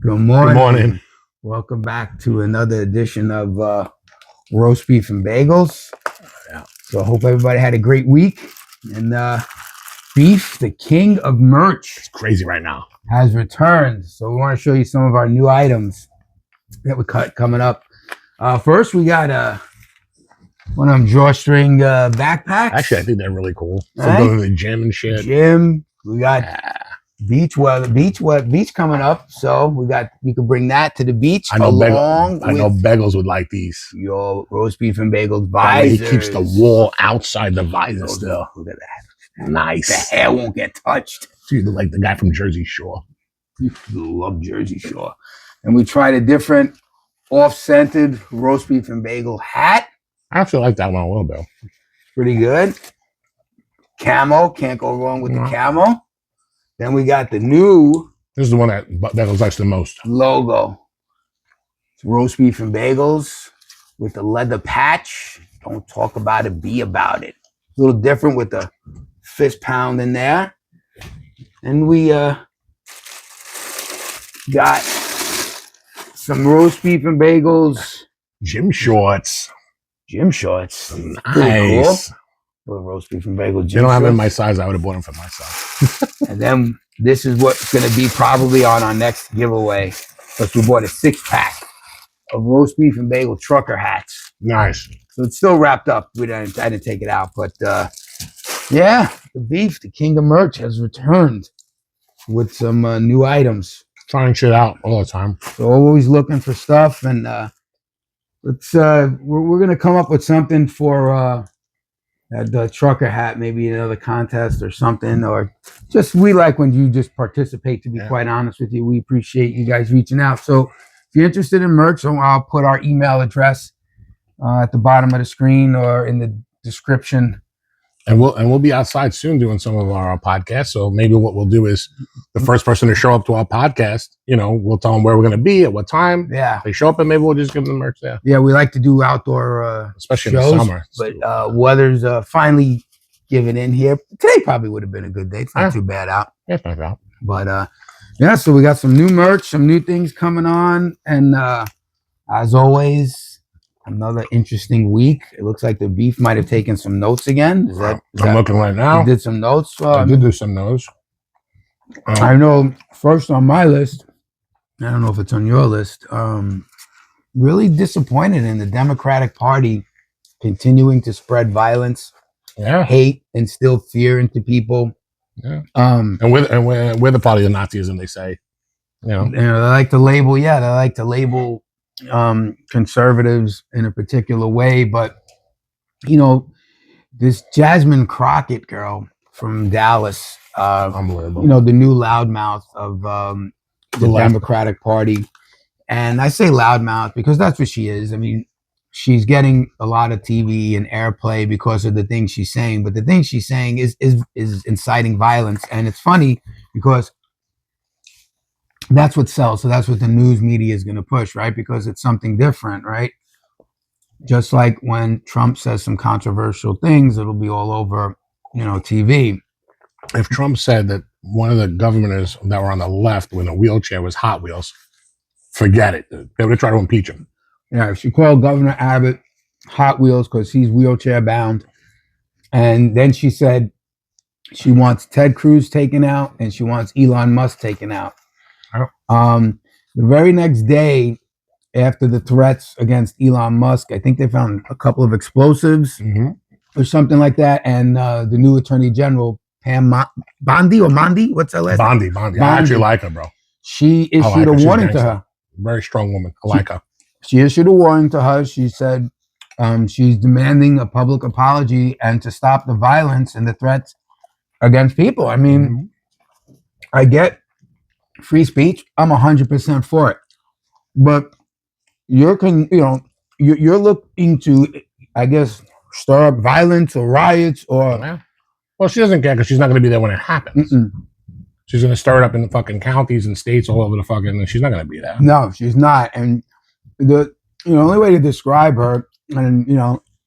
Good morning. Good morning. Welcome back to another edition of Roast Beef and Bagels. Yeah. So I hope everybody had a great week. And Beef, the king of merch, It's crazy right now. has returned. So we want to show you some of our new items that we cut coming up. First, we got one of them drawstring backpacks. Actually, I think they're really cool. So Right? go to the gym and shit. Gym. We got beach coming up. So you can bring that to the beach. I know Bagels would like these. Your roast beef and bagels He visors. keeps the wall outside the visor still. Look at that. Nice. The hair won't get touched. So you look like the guy from Jersey Shore. You love Jersey Shore. And we tried a different off-centered roast beef and bagel hat. I actually like that one a little bit. Pretty good. Camo. Can't go wrong with the camo. Then we got the new... This is the one that Bagels likes the most. Logo. It's roast beef and bagels with the leather patch. Don't talk about it, be about it. A little different with the fist pound in there. And we got some roast beef and bagels. Gym shorts. Gym shorts. Nice. Cool. Little roast beef and bagel gym They don't have it in shorts. my size. I would have bought them for myself. And then this is what's going to be probably on our next giveaway. Because we bought a 6-pack of roast beef and bagel trucker hats. Nice. So it's still wrapped up. I didn't take it out. But yeah, the beef, the king of merch, has returned with some new items. Trying shit out all the time. So always looking for stuff. And we're going to come up with something for the trucker hat, maybe another contest or something, or just we like when you just participate, to be quite honest with you. We appreciate you guys reaching out. So if you're interested in merch, I'll put our email address at the bottom of the screen or in the description. And we'll be outside soon doing some of our podcasts. So maybe what we'll do is the first person to show up to our podcast, we'll tell them where we're going to be at what time. Yeah, they show up, and maybe we'll just give them the merch there. Yeah, we like to do outdoor, especially shows, in the summer. But weather's finally giving in here. Today probably would have been a good day. It's not too bad out. Yeah, it's not bad. But yeah, so we got some new merch, some new things coming on, and as always, another interesting week. It looks like the beef might have taken some notes again. I'm looking right now. You did some notes. I did do some notes. I know first on my list, I don't know if it's on your list, really disappointed in the Democratic Party continuing to spread violence, hate, instill fear into people. Yeah. And we're the party of Nazism, they say. They like to label conservatives in a particular way, but this Jasmine Crockett girl from Dallas, unbelievable. The new loudmouth of the Democratic Party. And I say loudmouth because that's what she is. I mean, she's getting a lot of TV and airplay because of the things she's saying, but the things she's saying is inciting violence. And it's funny because that's what sells. So that's what the news media is going to push, right? Because it's something different, right? Just like when Trump says some controversial things, it'll be all over, TV. If Trump said that one of the governors that were on the left with a wheelchair was Hot Wheels, forget it. They would have tried to impeach him. Yeah, she called Governor Abbott Hot Wheels because he's wheelchair bound. And then she said she wants Ted Cruz taken out and she wants Elon Musk taken out. The very next day after the threats against Elon Musk, I think they found a couple of explosives or something like that. And the new Attorney General, Pam Bondi or Mondi, what's her last name? Bondi. I actually like her, bro. She issued a warning to her. Very strong woman. I like her. She issued a warning to her. She said she's demanding a public apology and to stop the violence and the threats against people. I mean, I get free speech. I'm 100% for it. But you're looking to, I guess, stir up violence or riots or... Well, she doesn't care because she's not going to be there when it happens. She's going to stir it up in the fucking counties and states all over the fucking... And she's not going to be there. No, she's not. And the only way to describe her, and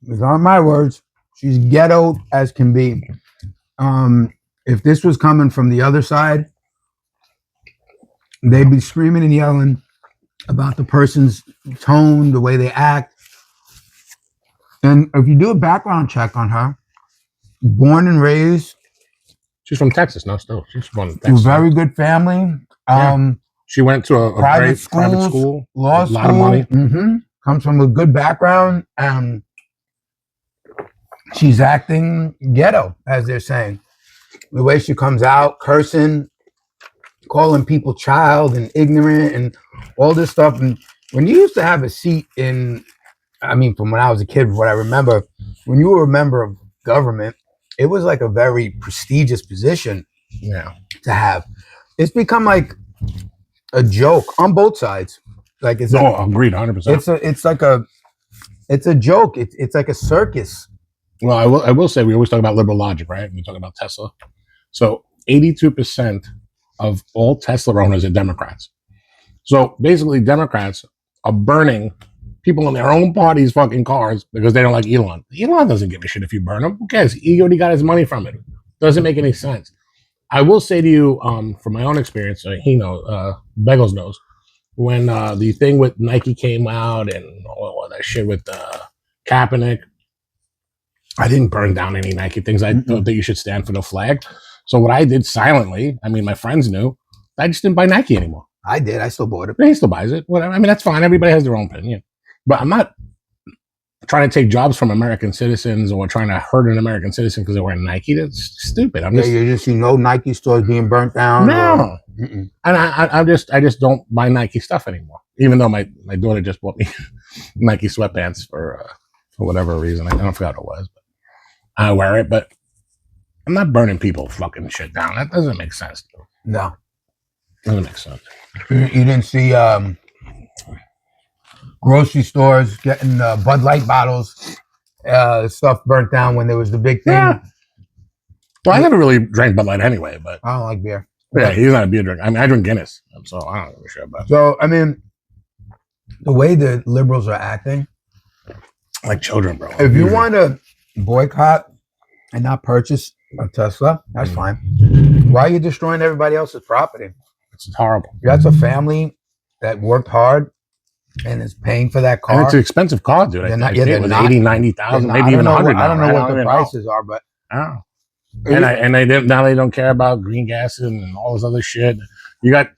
these aren't my words, she's ghetto as can be. If this was coming from the other side, They'd be screaming and yelling about the person's tone, the way they act. And if you do a background check on her, born and raised, she's from Texas, no, still. She's from to a Texas. very good family. She went to a private private school, law a school. lot of money. Comes from a good background. She's acting ghetto, as they're saying. The way she comes out, cursing, calling people child and ignorant and all this stuff. And when you used to have a seat in, I mean, from when I was a kid, what I remember, when you were a member of government, it was like a very prestigious position to have. It's become like a joke on both sides. Like it's agreed, 100%. It's a joke. It's like a circus. Well, I will say we always talk about liberal logic, right? We talk about Tesla. So 82% of all Tesla owners are Democrats. So basically, Democrats are burning people in their own party's fucking cars because they don't like Elon. Elon doesn't give a shit if you burn him. Who cares? He already got his money from it. Doesn't make any sense. I will say to you, from my own experience, he knows, Bagels knows, when the thing with Nike came out and all that shit with Kaepernick, I didn't burn down any Nike things. I thought that you should stand for the flag. So what I did silently, I mean, my friends knew, I just didn't buy Nike anymore. I did. I still bought it. He still buys it. Whatever. I mean, that's fine. Everybody has their own opinion. But I'm not trying to take jobs from American citizens or trying to hurt an American citizen because they're wearing Nike. That's stupid. You just see no Nike stores being burnt down. No. And I just don't buy Nike stuff anymore. Even though my daughter just bought me Nike sweatpants for whatever reason. I don't forget what it was. But I wear it, but I'm not burning people fucking shit down. That doesn't make sense. No. Doesn't make sense. You didn't see grocery stores getting Bud Light bottles, stuff burnt down when there was the big thing. Yeah. Well, I never really drank Bud Light anyway, but I don't like beer. Yeah, he's not a beer drinker. I mean, I drink Guinness, so I don't give a shit about it. So, I mean, the way the liberals are acting, like children, bro. If you want to boycott and not purchase a Tesla, that's fine. Why are you destroying everybody else's property? It's horrible. That's a family that worked hard and is paying for that car. And it's an expensive car, dude. They're not, it was 80, 90,000, maybe even 100. I don't know what the prices are, but and they don't care about green gases and all this other shit. You got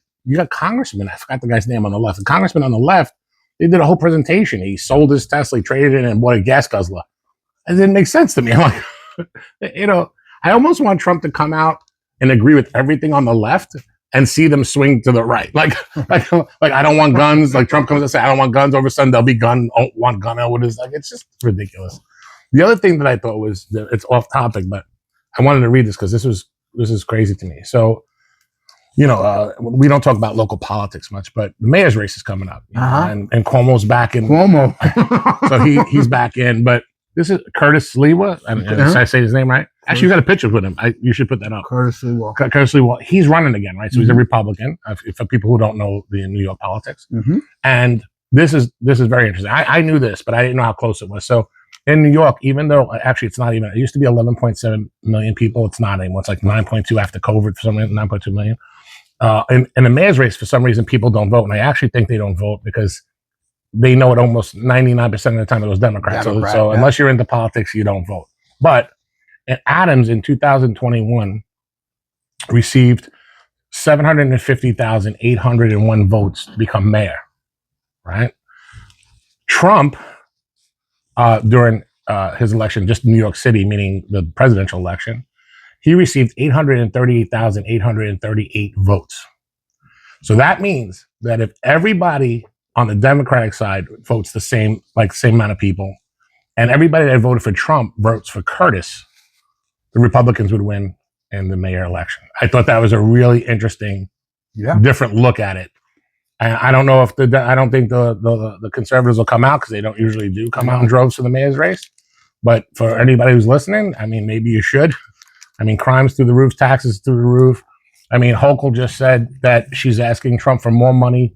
congressmen. I forgot the guy's name on the left. The congressman on the left, they did a whole presentation. He sold his Tesla, traded it, and bought a gas guzzler. It didn't make sense to me. I'm like, I almost want Trump to come out and agree with everything on the left and see them swing to the right. Like I don't want guns. Like Trump comes and say, I don't want guns. All of a sudden there'll be gun. Don't want gun. It's just ridiculous. The other thing that I thought was, it's off topic, but I wanted to read this because this is crazy to me. So, we don't talk about local politics much, but the mayor's race is coming up, and Cuomo's back in. So he's back in, but this is Curtis Lewa. Did I say his name right? Actually, you got a picture with him. You should put that up. Curtis Lewa. Curtis Lewa. He's running again, right? So he's a Republican. For people who don't know the New York politics, and this is very interesting. I knew this, but I didn't know how close it was. So in New York, even though actually it's not even. It used to be 11.7 million people. It's not anymore. It's like 9.2 after COVID. For some reason, 9.2 million. In the mayor's race, for some reason, people don't vote, and I actually think they don't vote because they know it almost 99% of the time it was Democrats. So unless you're into politics, you don't vote. But Adams in 2021 received 750,801 votes to become mayor, right? Trump, during his election, just in New York City, meaning the presidential election, he received 838,838 votes. So that means that if everybody on the Democratic side votes the same amount of people, and everybody that voted for Trump votes for Curtis, the Republicans would win in the mayor election. I thought that was a really interesting, different look at it. And I don't know if I don't think the conservatives will come out because they don't usually do come out in droves for the mayor's race. But for anybody who's listening, I mean, maybe you should. I mean, crime's through the roof, taxes through the roof. I mean, Hochul just said that she's asking Trump for more money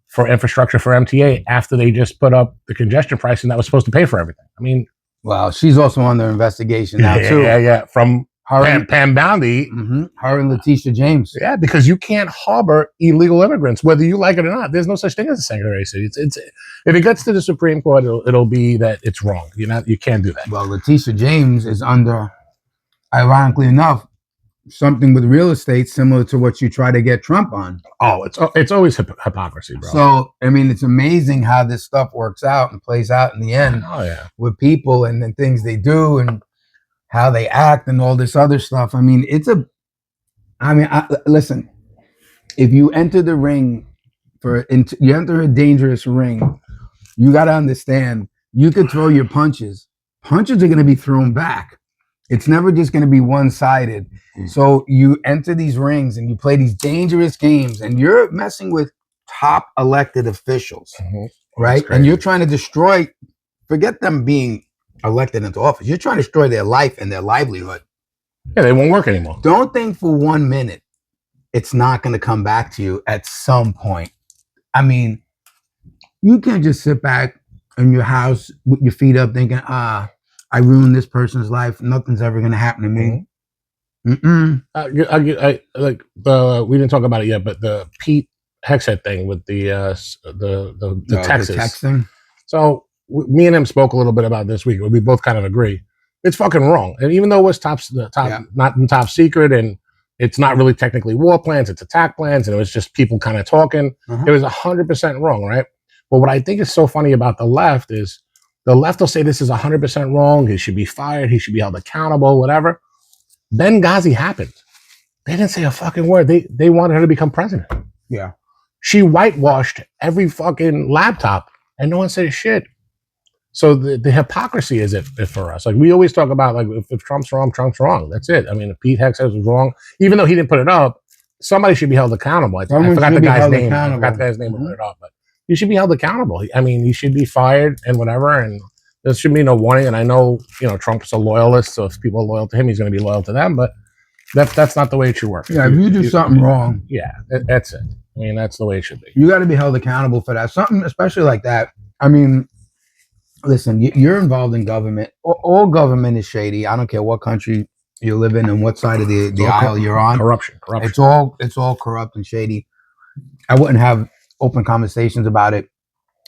for infrastructure for MTA after they just put up the congestion pricing that was supposed to pay for everything. I mean, well, she's also under investigation now too. Yeah. From Pam Boundy. Her and Letitia James. Yeah, because you can't harbor illegal immigrants, whether you like it or not. There's no such thing as a sanctuary city. It's if it gets to the Supreme Court, it'll be that it's wrong. You can't do that. Well, Letitia James is under, ironically enough, something with real estate similar to what you try to get Trump on. Oh, it's always hypocrisy, bro. So I mean, it's amazing how this stuff works out and plays out in the end. Oh yeah, with people and the things they do and how they act and all this other stuff. I mean, listen, if you enter the ring you enter a dangerous ring, you got to understand, you could throw your punches. Punches are going to be thrown back. It's never just going to be one-sided. So you enter these rings and you play these dangerous games and you're messing with top elected officials, right? And you're trying to destroy, forget them being elected into office. You're trying to destroy their life and their livelihood. Yeah, they won't work anymore. Don't think for 1 minute it's not going to come back to you at some point. I mean, you can't just sit back in your house with your feet up thinking, I ruined this person's life. Nothing's ever going to happen to me. We didn't talk about it yet, but the Pete Hexet thing with the Texas. The text thing. So me and him spoke a little bit about this week. We both kind of agree. It's fucking wrong. And even though it was not in top secret, and it's not really technically war plans, it's attack plans, and it was just people kind of talking, it was 100% wrong, right? But what I think is so funny about the left is the left will say this is 100% wrong. He should be fired. He should be held accountable, whatever. Benghazi happened. They didn't say a fucking word. They wanted her to become president. Yeah. She whitewashed every fucking laptop and no one said shit. So the hypocrisy is it for us. Like we always talk about, like if Trump's wrong, Trump's wrong. That's it. I mean, if Pete Hexet was wrong, even though he didn't put it up, somebody should be held accountable. I forgot the guy's name. I forgot the guy's name to put it up, but he should be held accountable. I mean, he should be fired and whatever. And there should be no warning. And I know, Trump's a loyalist, so if people are loyal to him, he's going to be loyal to them. But that's not the way it should work. Yeah, if you do something wrong, yeah, that's it. I mean, that's the way it should be. You got to be held accountable for that. Something especially like that. I mean, listen, you're involved in government. All government is shady. I don't care what country you live in and what side of the aisle you're on. Corruption. It's all corrupt and shady. I wouldn't have open conversations about it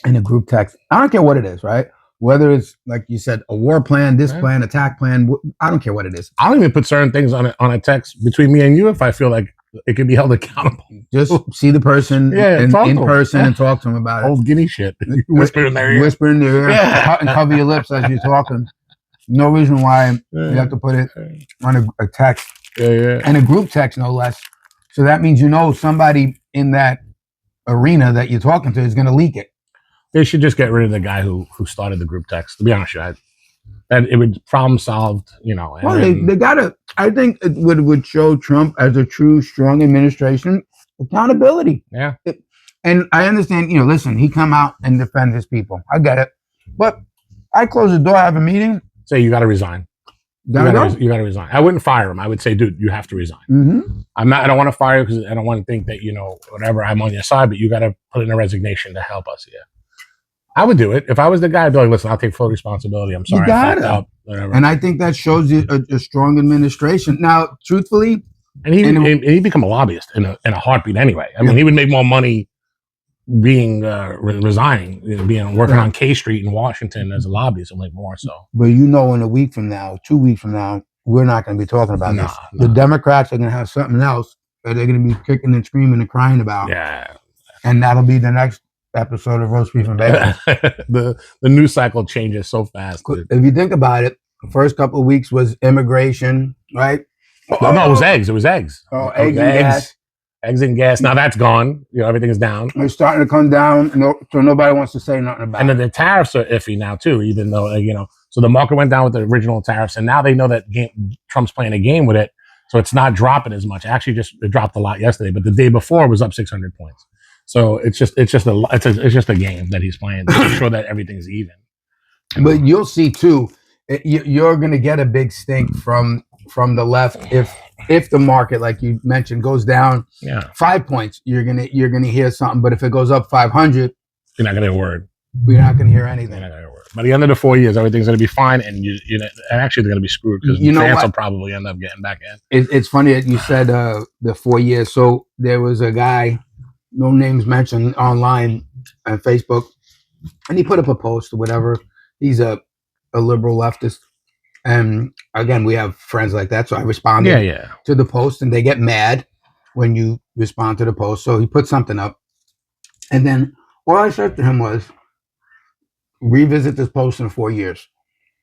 in a group text. I don't care what it is, right? Whether it's, like you said, a war plan, this plan, attack plan, I don't care what it is. I don't even put certain things on a text between me and you if I feel like it can be held accountable. Just see the person in person and talk to them about it. Old guinea shit. Whisper in their ear. Whisper in their ear and cover your lips as you're talking. No reason why you have to put it on a text. And a group text, no less. So that means somebody in that arena that you're talking to is going to leak it. They should just get rid of the guy who started the group text, to be honest with you. And it would problem solved, Well, they gotta. I think it would show Trump as a true strong administration accountability. Yeah. And I understand. Listen, he come out and defend his people. I get it, but I close the door. I have a meeting. Say you got to resign. You got to resign. I wouldn't fire him. I would say, dude, you have to resign. I don't want to fire you because I don't want to think that whatever. I'm on your side, but you got to put in a resignation to help us here. I would do it. If I was the guy, I'd be like, listen, I'll take full responsibility. I'm sorry. I fucked up. Whatever. And I think that shows you a strong administration. Now, truthfully, and he'd become a lobbyist in a heartbeat anyway. I mean, he would make more money being resigning, working on K Street in Washington as a lobbyist, and like more so. But in a week from now, 2 weeks from now, we're not going to be talking about this. The Democrats are going to have something else that they're going to be kicking and screaming and crying about. Yeah. And that'll be the next episode of Roast Beef and Bagels. the news cycle changes so fast. If you think about it, the first couple of weeks was immigration, right? No, it was eggs. It was eggs. Oh, eggs and gas. Eggs and gas. Now that's gone. Everything is down. It's starting to come down, so nobody wants to say nothing about it. And then the tariffs are iffy now too, even though so the market went down with the original tariffs, and now they know that Trump's playing a game with it, so it's not dropping as much. Actually, it dropped a lot yesterday, but the day before it was up 600 points. So it's just a game that he's playing to make sure that everything's even. But you'll see too, you're going to get a big stink from the left if the market, like you mentioned, goes down 5 points. You're gonna hear something, but if it goes up 500, you're not gonna hear a word. We're not gonna hear anything. You're not gonna hear a word. By the end of the 4 years, everything's going to be fine, and and actually they're going to be screwed because France will probably end up getting back in. It's funny that you said the 4 years. So there was a guy, no names mentioned, online on Facebook, and he put up a post or whatever. He's a liberal leftist, and again, we have friends like that. So I responded to the post, and they get mad when you respond to the post. So he put something up, and then all I said to him was, revisit this post in 4 years,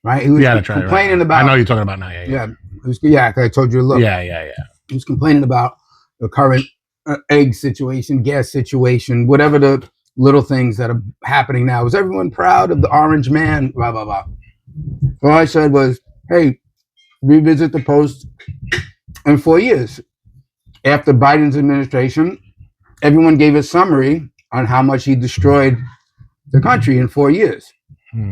right? He was complaining about. I know you're talking about now. Yeah. I told you to look. Yeah. He was complaining about the current egg situation, gas situation, whatever the little things that are happening now. Is everyone proud of the orange man? Blah blah blah. All I said was, hey, revisit the post in 4 years. After Biden's administration, everyone gave a summary on how much he destroyed the country in 4 years.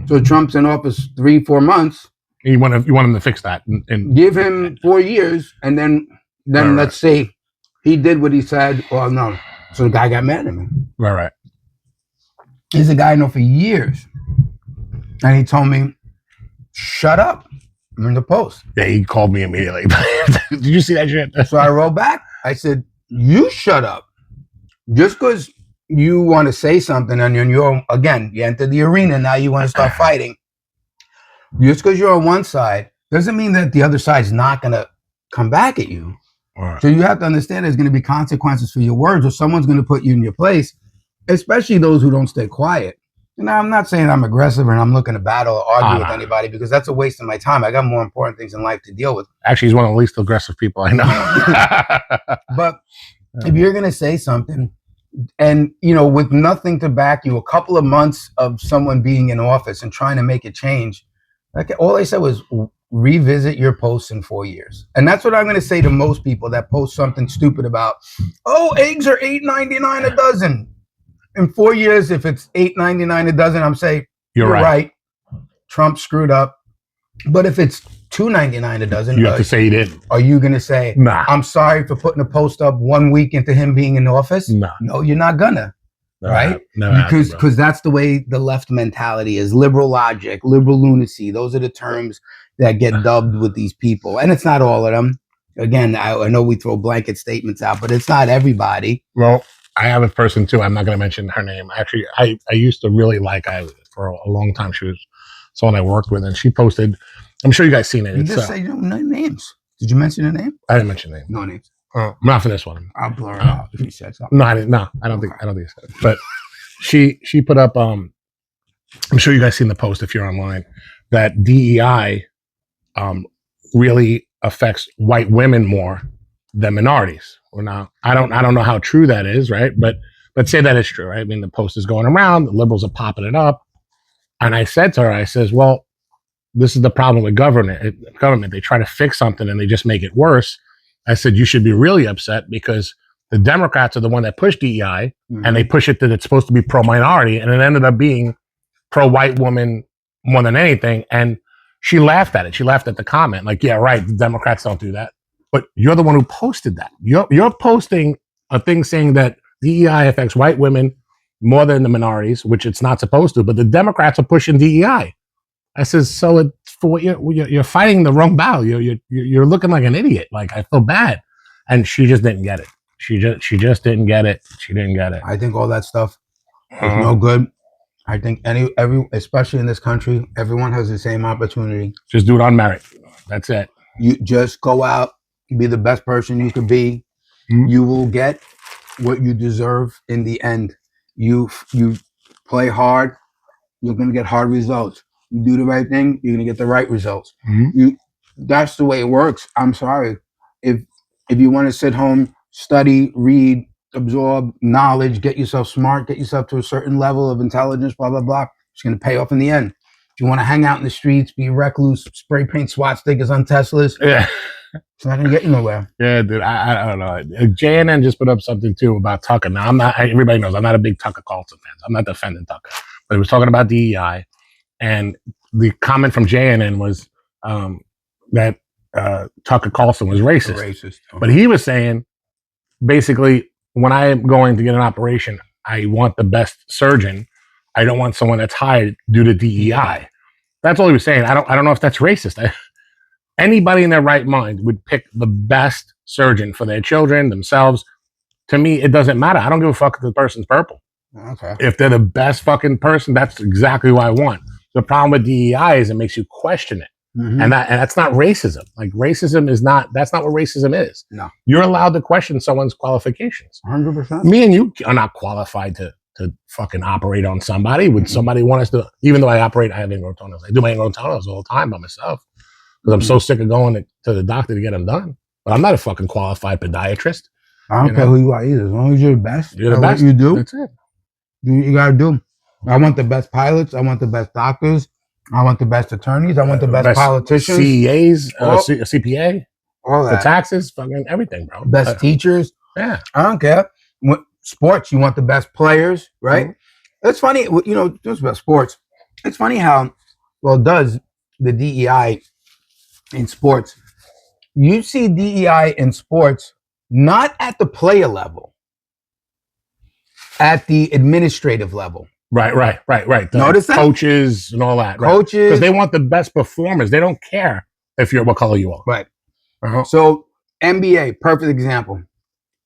So Trump's in office 3-4 months. You want him to fix that and give him 4 years, and then let's say he did what he said. Well, no. So the guy got mad at me. Right. He's a guy I know for years, and he told me, "Shut up." I'm in the post. Yeah, he called me immediately. Did you see that shit? So I wrote back. I said, "You shut up. Just because you want to say something, and you enter the arena, now you want to start fighting. Just because you're on one side doesn't mean that the other side's not going to come back at you. Right. So you have to understand there's going to be consequences for your words, or someone's going to put you in your place, especially those who don't stay quiet. And I'm not saying I'm aggressive and I'm looking to battle or argue with anybody, because that's a waste of my time. I got more important things in life to deal with. Actually, he's one of the least aggressive people I know. But if you're going to say something, and, with nothing to back you, a couple of months of someone being in office and trying to make a change, all I said was revisit your posts in 4 years. And that's what I'm going to say to most people that post something stupid about, eggs are $8.99 a dozen. In 4 years, if it's $8.99 a dozen, I'm saying, you're right. Trump screwed up. But if it's $2.99 a dozen, you have to say he did. Are you going to say, nah, I'm sorry for putting a post up 1 week into him being in office? No, you're not gonna. Right? Because that's the way the left mentality is. Liberal logic, liberal lunacy. Those are the terms that get dubbed with these people. And it's not all of them. Again, I know we throw blanket statements out, but it's not everybody. Well, I have a person too. I'm not going to mention her name. Actually, I used to really like her for a long time. She was someone I worked with, and she posted. I'm sure you guys seen it. You just say no names. Did you mention a name? I didn't mention a name. No names. Not for this one. I'll blur it out if you said something. No, I didn't. No, I don't think. I don't think so. But she put up. I'm sure you guys seen the post if you're online, that DEI really affects white women more than minorities. Or now, I don't know how true that is, right? But let's say that is true, right? I mean, the post is going around. The liberals are popping it up, and I said to her, I says, well, this is the problem with government. They try to fix something and they just make it worse. I said, you should be really upset because the Democrats are the one that pushed DEI, and they push it that it's supposed to be pro-minority, and it ended up being pro-white woman more than anything. And she laughed at it. She laughed at the comment. Like, yeah, right, the Democrats don't do that. But you're the one who posted that. You're posting a thing saying that DEI affects white women more than the minorities, which it's not supposed to, but the Democrats are pushing DEI. I says, so it's for you're fighting the wrong battle. You're looking like an idiot. Like, I feel bad. And she just didn't get it. She just didn't get it. She didn't get it. I think all that stuff is no good. I think every especially in this country, everyone has the same opportunity. Just do it on merit. That's it. You just go out, be the best person you could be. You will get what you deserve in the end. You play hard, you're gonna get hard results. You do the right thing, you're gonna get the right results. That's the way it works. I'm sorry. If you want to sit home, study, read, absorb knowledge, get yourself smart, get yourself to a certain level of intelligence, blah, blah, blah, it's going to pay off in the end. If you want to hang out in the streets, be a recluse, spray paint swastikas on Teslas, it's not going to get you nowhere. Yeah, dude, I don't know. JNN just put up something too about Tucker. Now, everybody knows I'm not a big Tucker Carlson fan. I'm not defending Tucker. But he was talking about DEI, and the comment from JNN was that Tucker Carlson was racist. But he was saying, basically, when I am going to get an operation, I want the best surgeon. I don't want someone that's hired due to DEI. That's all he was saying. I don't know if that's racist. Anybody in their right mind would pick the best surgeon for their children, themselves. To me, it doesn't matter. I don't give a fuck if the person's purple. Okay. If they're the best fucking person, that's exactly what I want. The problem with DEI is it makes you question it. Mm-hmm. And that's not racism. Like racism is not, that's not what racism is. No. You're allowed to question someone's qualifications. 100%. Me and you are not qualified to fucking operate on somebody. Would somebody want us to, even though I have ingrown toenails. I do my ingrown toenails all the time by myself because I'm so sick of going to the doctor to get them done. But I'm not a fucking qualified podiatrist. I don't care who you are either. As long as you're the best. You're the best. What you do. That's it. You got to do. I want the best pilots. I want the best doctors. I want the best attorneys. I want the best politicians. CEAs, CPA. All that. The taxes, fucking everything, bro. Best teachers. Yeah. I don't care. Sports, you want the best players, right? Mm-hmm. It's funny, just about sports. It's funny how, does the DEI in sports. You see DEI in sports not at the player level, at the administrative level. Right. Notice that? Coaches and all that. Coaches. Because they want the best performers. They don't care what color you are. Right. So NBA, perfect example.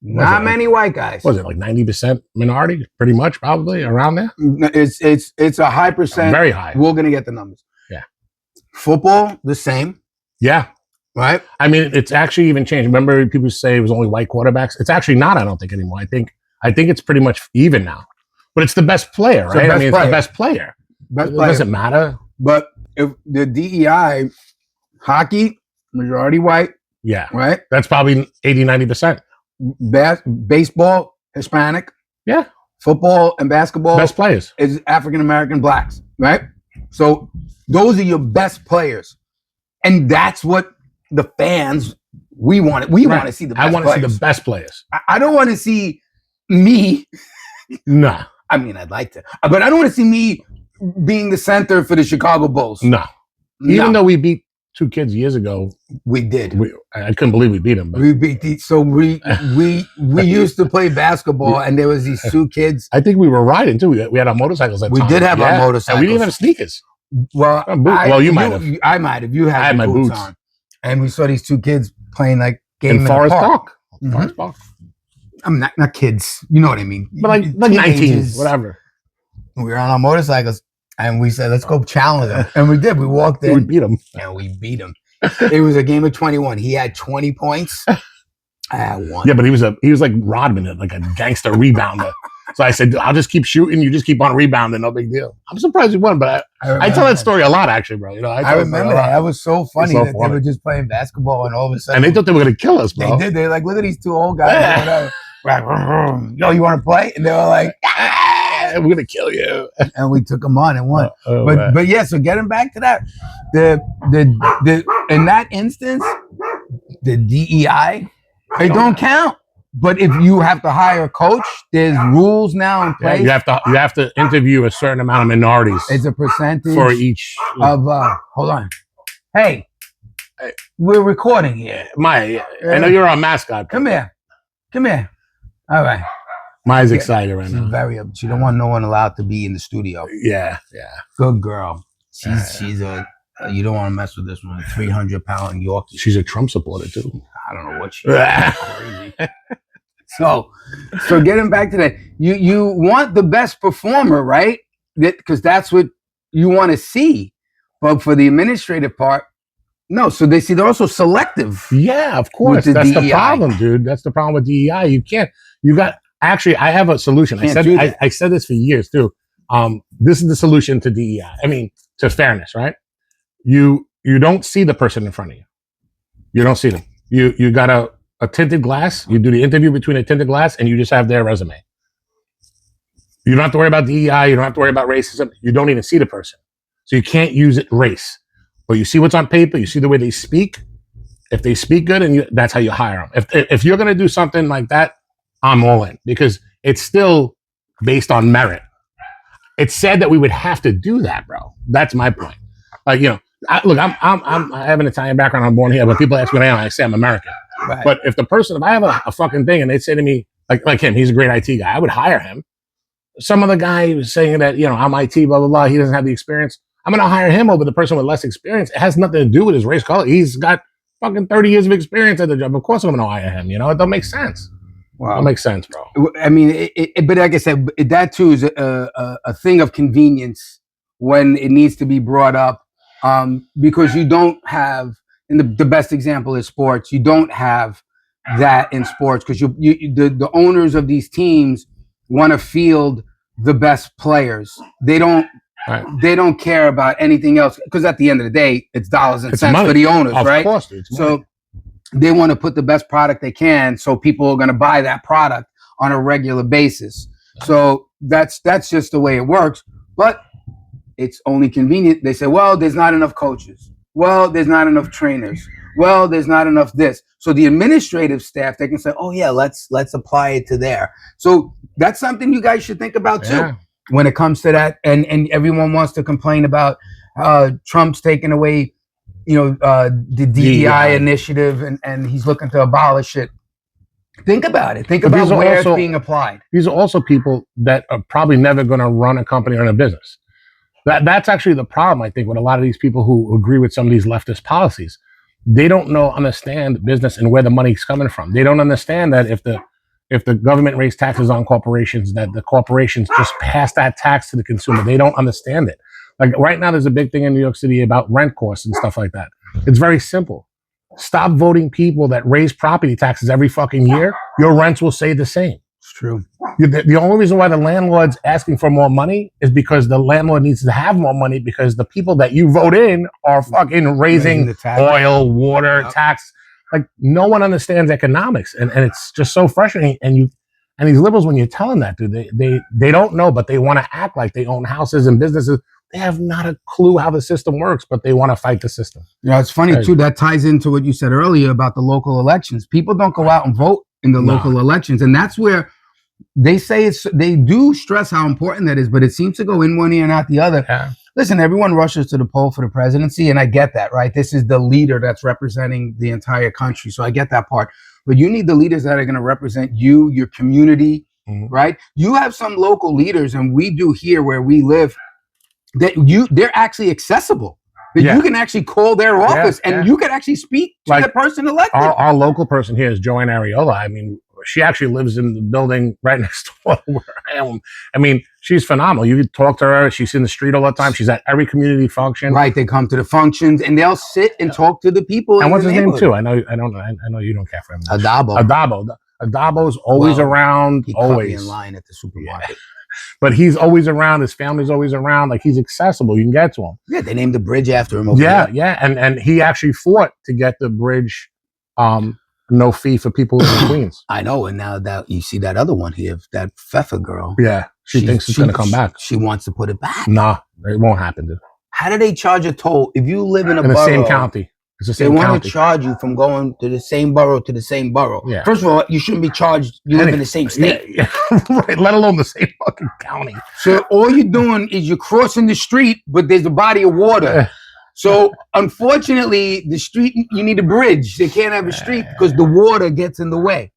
Not many white guys. Was it like 90% minority? Pretty much, probably around there. It's a high percent. Very high. We're gonna get the numbers. Yeah. Football, the same. Yeah. Right. I mean, it's actually even changed. Remember, people say it was only white quarterbacks. It's actually not. I don't think anymore. I think it's pretty much even now. But it's the best player, right? It's the best player. It doesn't matter. But if the DEI, hockey, majority white. Yeah. Right. That's probably 80-90%. Baseball, Hispanic. Yeah. Football and basketball. Best players. Is African American blacks, right? So those are your best players. And that's what the fans, we want it. We want to see the best players. I want to see the best players. I don't want to see me. Nah. I mean, I'd like to. But I don't want to see me being the center for the Chicago Bulls. No. Even though we beat 2 kids years ago. We did. I couldn't believe we beat them. But. We beat we used to play basketball and there was these 2 kids. I think we were riding too. We had our motorcycles at the time. We did have our motorcycles. And we didn't have sneakers. Well, you might have. I might have. You had I had my boots on. And we saw these 2 kids playing like game in Forest Park. Mm-hmm. Forest Park. I'm not kids. You know what I mean. But like 19, whatever. We were on our motorcycles and we said, let's go challenge them. And we did. We walked in. We beat them. And we beat them. It was a game of 21. He had 20 points. I had 1. Yeah, but he was like Rodman, like a gangster rebounder. So I said, I'll just keep shooting. You just keep on rebounding. No big deal. I'm surprised you won, but I tell that story a lot, actually, bro. I remember that. That was so funny that they were just playing basketball and all of a sudden. And they thought they were going to kill us, bro. They did. They were like, look at these 2 old guys. Yo, you want to play? And they were like, we're going to kill you. And we took them on and won. But yeah, so getting back to that, the in that instance, the DEI, it don't count. But if you have to hire a coach, there's rules now in place. You have to interview a certain amount of minorities. It's a percentage for each of hold on. Hey, we're recording here. I know you're our mascot. Come here. All right. Maya's excited right now. She's very up. She don't want no one allowed to be in the studio. Yeah. Good girl. She's a. You don't want to mess with this one. 300-pound Yorkie. She's a Trump supporter too. I don't know what she is. Crazy. So getting back to that, you want the best performer, right? Because that's what you want to see. But for the administrative part, no. So they're also selective. Yeah, of course. That's the problem, dude. That's the problem with DEI. You can't. Actually, I have a solution. I said this for years too. This is the solution to DEI. I mean, to fairness, right? You don't see the person in front of you. You don't see them. You got a tinted glass. You do the interview between a tinted glass, and you just have their resume. You don't have to worry about DEI. You don't have to worry about racism. You don't even see the person, so you can't use it race. But you see what's on paper. You see the way they speak. If they speak good, and that's how you hire them. If you're gonna do something like that, I'm all in because it's still based on merit. It's sad that we would have to do that, bro. That's my point. Like I have an Italian background. I'm born here. When people ask me what I am, I say I'm American. Right. But if I have a fucking thing and they say to me, like him, he's a great IT guy, I would hire him. some other guy was saying that, I'm IT, blah, blah, blah. He doesn't have the experience. I'm going to hire him over the person with less experience. It has nothing to do with his race color. He's got fucking 30 years of experience at the job. Of course I'm going to hire him. It don't make sense. Wow. It don't make sense, bro. I mean, but like I said, that too is a thing of convenience when it needs to be brought up, because you don't have, and the best example is sports. You don't have that in sports because the owners of these teams want to field the best players. They don't care about anything else because at the end of the day, it's dollars and cents for the owners, right? Of course, so they want to put the best product they can, so people are going to buy that product on a regular basis. So that's just the way it works. But it's only convenient. They say, well, there's not enough coaches. Well, there's not enough trainers. Well, there's not enough this. So the administrative staff, they can say, oh yeah, let's apply it to there. So that's something you guys should think about too when it comes to that. And everyone wants to complain about Trump's taking away, the DEI initiative, and he's looking to abolish it. Think about it. Think about where it's being applied. These are also people that are probably never going to run a company or a business. That's actually the problem, I think, with a lot of these people who agree with some of these leftist policies. They don't understand business and where the money's coming from. They don't understand that if the government raised taxes on corporations, that the corporations just pass that tax to the consumer. They don't understand it. Like right now, there's a big thing in New York City about rent costs and stuff like that. It's very simple. Stop voting people that raise property taxes every fucking year. Your rents will stay the same. It's true. The only reason why the landlord's asking for more money is because the landlord needs to have more money because the people that you vote in are fucking raising oil, water, tax. Like no one understands economics, and it's just so frustrating. And these liberals, when you tell them that, dude, they don't know, but they want to act like they own houses and businesses. They have not a clue how the system works, but they want to fight the system. It's funny too. That ties into what you said earlier about the local elections. People don't go out and vote in the local elections, and that's where they say they do stress how important that is, but it seems to go in one ear and out the other. Yeah. Listen, everyone rushes to the poll for the presidency, and I get that, right? This is the leader that's representing the entire country, so I get that part. But you need the leaders that are going to represent you, your community, right? You have some local leaders, and we do here where we live, they're actually accessible. That you can actually call their office and you can actually speak to the person elected. Our local person here is Joanne Ariola. I mean, she actually lives in the building right next door to where I am. I mean, she's phenomenal. You can talk to her. She's in the street all the time. She's at every community function. Right. They come to the functions and they'll sit and talk to the people. And what's his name too? I know you don't care for him. Adabo. Adabo's always around. He always caught me in line at the supermarket. But he's always around. His family's always around. Like, he's accessible. You can get to him. Yeah, they named the bridge after him. Over there. And he actually fought to get the bridge no fee for people in Queens. I know. And now that you see that other one here, that Pfeffer girl. Yeah, she thinks it's going to come back. She wants to put it back. Nah, it won't happen, dude. How do they charge a toll if you live in the same county? It's the same they want county. To charge you from going to the same borough to the same borough. Yeah. First of all, you shouldn't be charged. You live in the same state, right? Let alone the same fucking county. So all you're doing is you're crossing the street, but there's a body of water. So unfortunately, the street, you need a bridge. They can't have a street because the water gets in the way.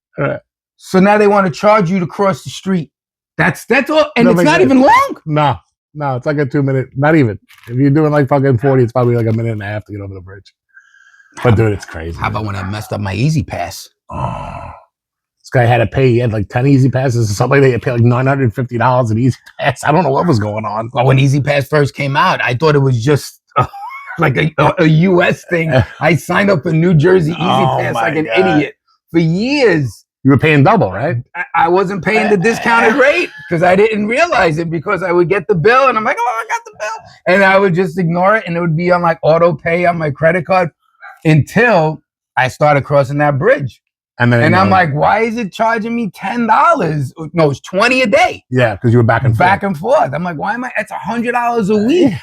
So now they want to charge you to cross the street. That's all, and it's not even long. No, it's like a 2-minute. Not even. If you're doing like fucking 40, it's probably like a minute and a half to get over the bridge. But dude, it's crazy. How about when I messed up my Easy Pass? Oh, this guy had to pay. He had like 10 Easy Passes or something. They had to pay like $950 an Easy Pass. I don't know what was going on. Well, when Easy Pass first came out, I thought it was just like a U.S. thing. I signed up for New Jersey Easy Pass like an idiot for years. You were paying double, right? I wasn't paying the discounted rate because I didn't realize it, because I would get the bill and I'm like, oh, I got the bill. And I would just ignore it, and it would be on like auto pay on my credit card until I started crossing that bridge. And I'm like, why is it charging me $10? No, it's $20 a day. Yeah, because you were back and forth. I'm like, why am I? It's $100 a week.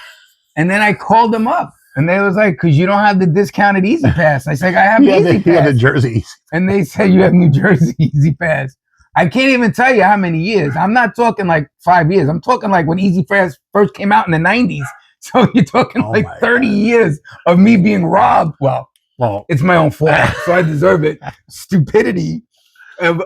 And then I called them up. And they was like, because you don't have the discounted Easy Pass. I said, I have the Easy Pass. You have the Jersey. And they said, you have New Jersey Easy Pass. I can't even tell you how many years. I'm not talking like 5 years. I'm talking like when Easy Pass first came out in the 90s. So you're talking 30 years of me being robbed. Well, it's my own fault. So I deserve it. Stupidity of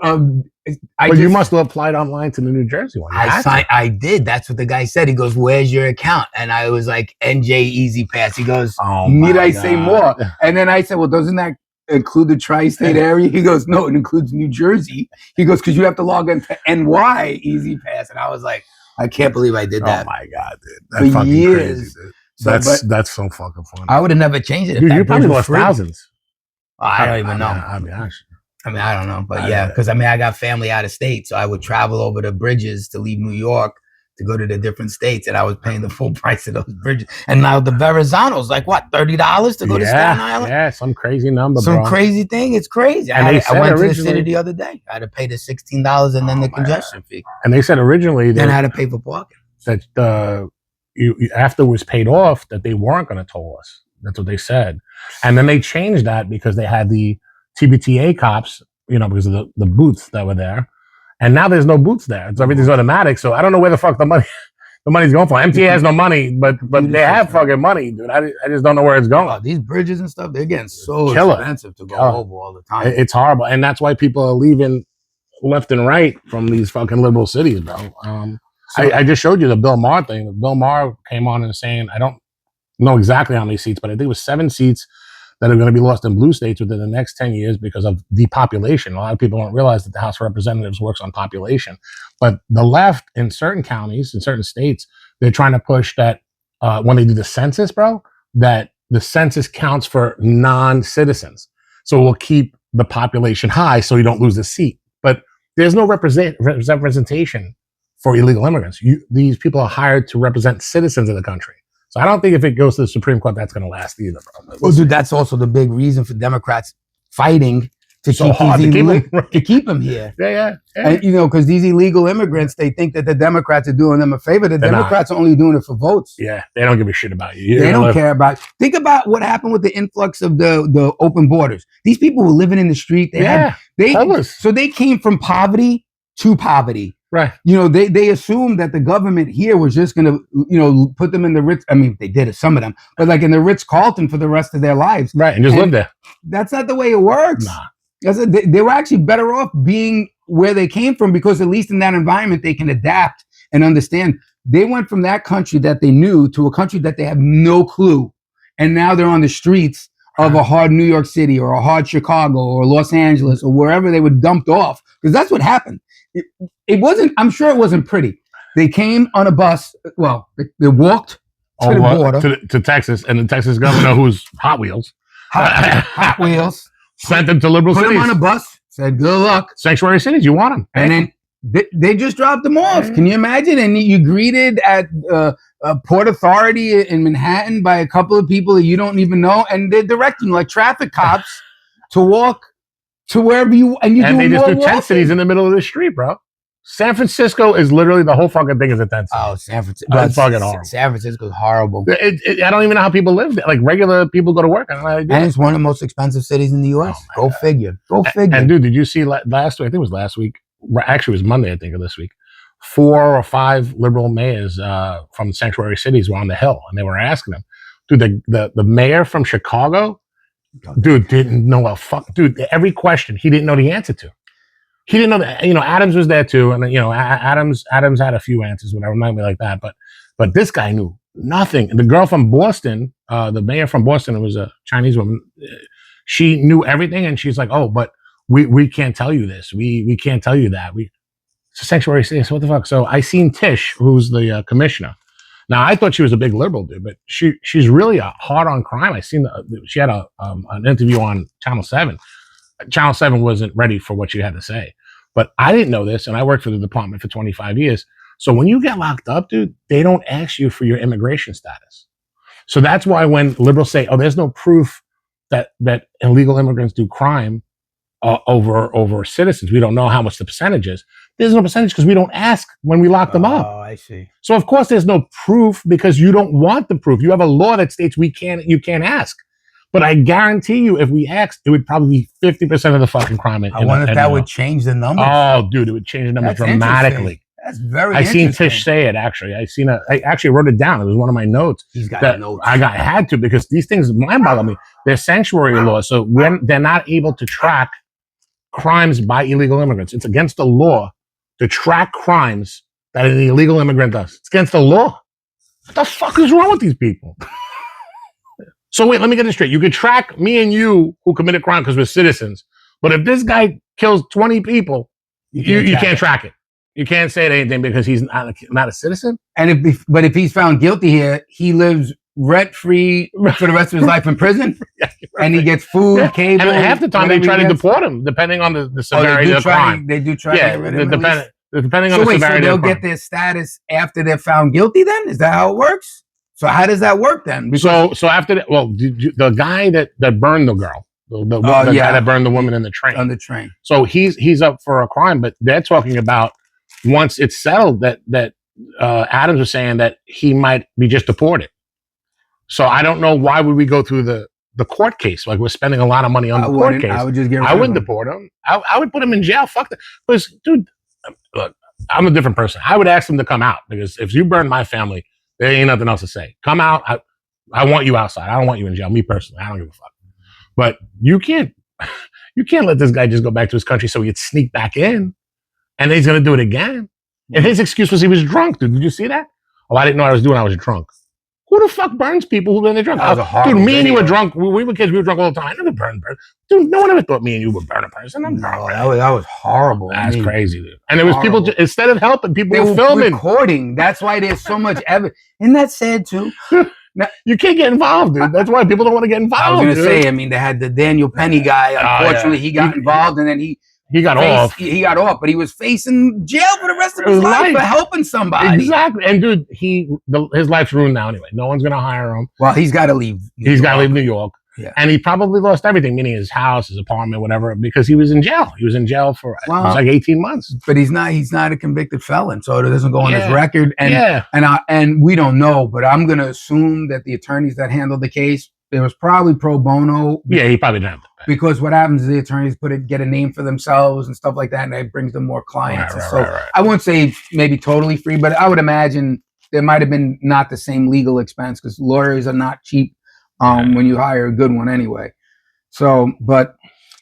But you must have applied online to the New Jersey one. I did. That's what the guy said. He goes, "Where's your account?" And I was like, "NJ Easy Pass." He goes, "Need I say more?" And then I said, "Well, doesn't that include the tri-state area?" He goes, "No, it includes New Jersey." He goes, "Because you have to log into NY Easy Pass." And I was like, "I can't believe I did that." Oh my god, dude! That's fucking crazy, dude. So, that's so fucking funny. I would have never changed it. Dude, you probably lost thousands. I don't even know. I'll be honest. I mean, I don't know, but yeah, because I got family out of state, so I would travel over the bridges to leave New York to go to the different states, and I was paying the full price of those bridges. And now the Verrazano's like what, $30 to go to Staten Island? Yeah, some crazy number, some crazy thing. It's crazy. I went to the city the other day. I had to pay the $16 and then the congestion fee. And they said originally then I had to pay for parking. That after it was paid off, that they weren't going to toll us. That's what they said, and then they changed that because they had the TBTA cops, because of the booths that were there. And now there's no booths there. It's everything's automatic. So I don't know where the fuck the money's going for. MTA has no money, but they have fucking money, dude. I just don't know where it's going. Oh, these bridges and stuff, they're getting so expensive to go over all the time. It's horrible. And that's why people are leaving left and right from these fucking liberal cities, bro. I just showed you the Bill Maher thing. Bill Maher came on and saying, I don't know exactly how many seats, but I think it was 7 seats that are going to be lost in blue states within the next 10 years because of depopulation. A lot of people don't realize that the House of Representatives works on population. But the left in certain counties, in certain states, they're trying to push that when they do the census, bro, that the census counts for non-citizens. So we'll keep the population high so you don't lose the seat. But there's no representation for illegal immigrants. These people are hired to represent citizens of the country. So I don't think if it goes to the Supreme Court, that's going to last either, bro. Well, dude, that's also the big reason for Democrats fighting to keep them here. Yeah. And, because these illegal immigrants, they think that the Democrats are doing them a favor. The Democrats are only doing it for votes. Yeah, they don't give a shit about you. They don't care about you. Think about what happened with the influx of the open borders. These people were living in the street. So they came from poverty to poverty. Right. They assumed that the government here was just going to, put them in the Ritz. I mean, they did it, some of them, but like in the Ritz-Carlton for the rest of their lives. Right. And just live there. That's not the way it works. Nah. They were actually better off being where they came from because at least in that environment, they can adapt and understand. They went from that country that they knew to a country that they have no clue. And now they're on the streets of a hard New York City or a hard Chicago or Los Angeles or wherever they were dumped off. Because that's what happened. It wasn't, I'm sure it wasn't pretty. They came on a bus. Well, they walked to the border. To Texas, and the Texas governor, who's Hot Wheels. Hot Wheels. Sent them to liberal cities. Put them on a bus. Said, good luck. Sanctuary cities, you want them. And then they just dropped them off. Can you imagine? And you greeted at Port Authority in Manhattan by a couple of people that you don't even know. And they're directing like traffic cops to walk to wherever you and they just do tent cities in the middle of the street, bro. San Francisco is literally the whole fucking thing is a tent city. Oh, San Francisco! That's fucking horrible. San Francisco's horrible. I don't even know how people live there. Like regular people go to work. I don't know how they do and it's one of the most expensive cities in the U.S. Go figure. And dude, did you see last week? I think it was last week. Actually, it was Monday. I think of this week. 4 or 5 liberal mayors from sanctuary cities were on the Hill, and they were asking them, dude, the mayor from Chicago. Dude didn't know a fuck. Dude, every question he didn't know the answer to. He didn't know that. Adams was there too, and Adams had a few answers, whatever, might be like that. But this guy knew nothing. And the girl from Boston, the mayor from Boston, it was a Chinese woman. She knew everything, and she's like, "Oh, but we can't tell you this. We can't tell you that. It's a sanctuary city. So what the fuck?" So I seen Tish, who's the commissioner. Now I thought she was a big liberal dude, but she's really hard on crime. I seen she had an interview on Channel 7. Channel 7 wasn't ready for what she had to say, but I didn't know this, and I worked for the department for 25 years. So when you get locked up, dude, they don't ask you for your immigration status. So that's why when liberals say, "Oh, there's no proof that illegal immigrants do crime over citizens. We don't know how much the percentage is." There's no percentage because we don't ask when we lock them up. Oh, I see. So of course there's no proof because you don't want the proof. You have a law that states you can't ask. But I guarantee you, if we asked, it would probably be 50% of the fucking crime. I wonder if that would change the numbers. Oh, dude, it would change the numbers dramatically. That's very interesting. I seen Tish say it, actually. I actually wrote it down. It was one of my notes. He's got notes. I had to because these things mind boggle me. They're sanctuary laws. So when they're not able to track crimes by illegal immigrants. It's against the law to track crimes that an illegal immigrant does. It's against the law. What the fuck is wrong with these people? So wait, let me get this straight. You could track me and you who committed crime because we're citizens. But if this guy kills 20 people, you can't track it. You can't say anything because he's not a citizen. And if he's found guilty here, he lives rent-free for the rest of his life in prison, and he gets food, cable. And half the time they try to deport him, depending on the severity of the crime. They do try. Yeah, to get rid of him depending on the severity of the crime. So they'll get their status after they're found guilty. Then is that how it works? So how does that work then? Because so after that, well, the guy that burned the girl, the guy that burned the woman in the train, on the train. So he's up for a crime, but they're talking about once it's settled that Adams was saying that he might be just deported. So I don't know why would we go through the court case? Like we're spending a lot of money on the court case. I would just get rid I wouldn't deport him. I would put him in jail. Fuck that. Because dude, look, I'm a different person. I would ask him to come out because if you burn my family, there ain't nothing else to say. Come out. I want you outside. I don't want you in jail. Me personally, I don't give a fuck. But you can't let this guy just go back to his country so he could sneak back in, and then he's gonna do it again. And his excuse was he was drunk, dude. Did you see that? Oh, I didn't know what I was doing. I was drunk. Who the fuck burns people who when they're drunk? Dude, me and you were drunk. We were kids. We were drunk all the time. I never burned. Dude, no one ever thought me and you would burn a person. That was horrible. That's crazy, dude. And it was horrible. People instead of helping, people were filming, recording. That's why there's so much evidence. Isn't that sad too? Now, you can't get involved, dude. That's why people don't want to get involved. I was going to say. I mean, they had the Daniel Penny guy. Unfortunately, he got involved, and then he got off. He got off, but he was facing jail for the rest of his life for helping somebody. Exactly. And dude, his life's ruined now anyway. No one's gonna hire him. Well, he's got to leave. He's got to leave New York. Yeah. And he probably lost everything, meaning his house, his apartment, whatever, because he was in jail. He was in jail for it was like 18 months. But he's not a convicted felon, so it doesn't go on his record. And we don't know, but I'm gonna assume that the attorneys that handled the case, it was probably pro bono. Yeah, he probably didn't have to pay. Because what happens is the attorneys get a name for themselves and stuff like that, and that brings them more clients. Right. I won't say maybe totally free, but I would imagine there might have been not the same legal expense because lawyers are not cheap when you hire a good one anyway. So, but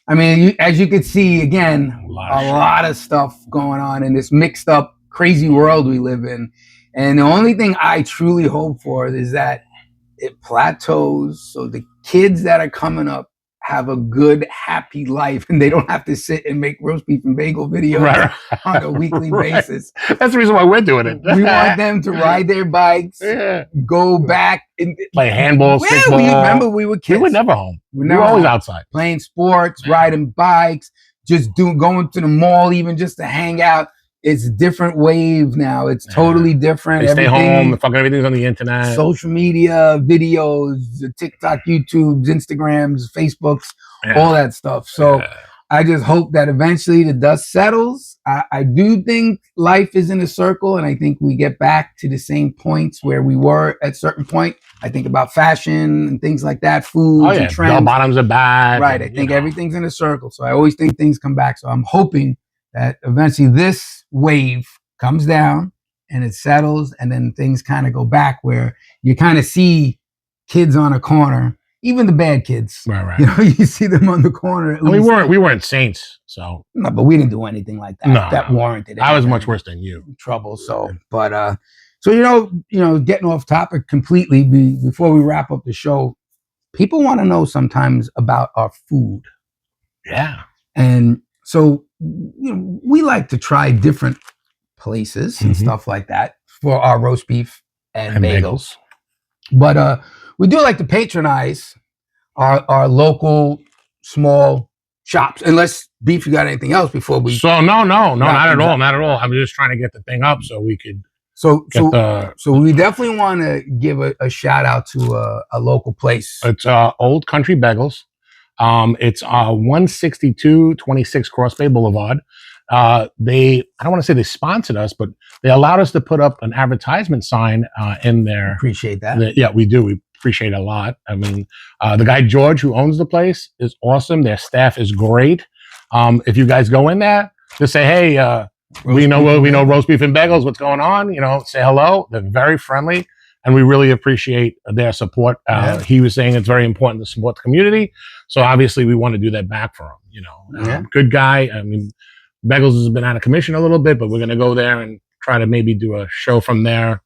I mean, as you can see, again, a lot of stuff going on in this mixed up, crazy world we live in. And the only thing I truly hope for is that it plateaus so the kids that are coming up have a good, happy life, and they don't have to sit and make roast beef and bagel videos on a weekly basis. That's the reason why we're doing it. We want them to ride their bikes, go back and play handball, stickball. Remember, we were kids. We were never home. We were always outside playing sports, riding bikes, just going to the mall, even just to hang out. It's a different wave now. It's totally different. They stay home. Fucking everything's on the internet. Social media, videos, TikTok, YouTubes, Instagrams, Facebooks, all that stuff. So I just hope that eventually the dust settles. I do think life is in a circle, and I think we get back to the same points where we were at a certain point. I think about fashion and things like that, food and trends. Bell bottoms are bad. Right. I think everything's in a circle. So I always think things come back. So I'm hoping that eventually this wave comes down and it settles, and then things kind of go back where you kind of see kids on a corner, even the bad kids. Right. You know, you see them on the corner. We weren't saints, so no, but we didn't do anything like that. That warranted it. I was much worse than you. Trouble. So, but so you know, getting off topic completely before we wrap up the show, people want to know sometimes about our food. Yeah, and so we like to try different places and stuff like that for our roast beef and bagels. But we do like to patronize our local small shops. Unless, Beef, you got anything else before we... So no, not at all. Not at all. I'm just trying to get the thing up so we could... So we definitely want to give a shout out to a local place. It's Old Country Bagels. It's 16226 Cross Bay Boulevard. I don't want to say they sponsored us, but they allowed us to put up an advertisement sign in there. Appreciate that. Yeah, we do. We appreciate it a lot. I mean, the guy George who owns the place is awesome. Their staff is great. If you guys go in there, just say, hey, we know roast beef and bagels. What's going on? You know, say hello. They're very friendly, and we really appreciate their support. He was saying it's very important to support the community, so obviously we want to do that back for them. You know, Yeah. good guy. I mean, Bagels has been out of commission a little bit, but we're gonna go there and try to maybe do a show from there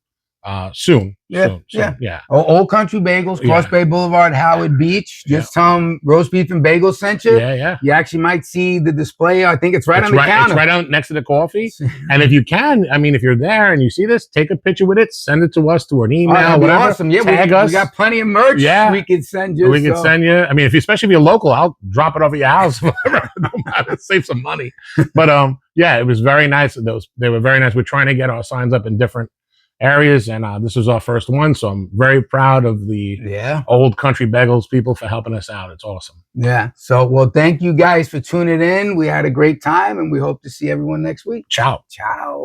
soon. Yeah, Soon. Old Country Bagels, Cross Yeah. Bay Boulevard, Howard Beach. Just tell them Roast Beef and Bagels sent you. Yeah. You actually might see the display. I think it's right on the counter. It's right out next to the coffee. And if you can, I mean, if you're there and you see this, take a picture with it, send it to us through an email, that'd be whatever. awesome. Yeah, tag we us. got plenty of merch. We could send you. We can send you. I mean, especially if you're local, I'll drop it off at your house. Whatever. Don't matter. Save some money. But yeah, it was very nice. They were very nice. We're trying to get our signs up in different areas, and this was our first one, so I'm very proud of the Old Country Bagels people for helping us out. It's awesome. Yeah. So, well, thank you guys for tuning in. We had a great time, and we hope to see everyone next week. Ciao. Ciao.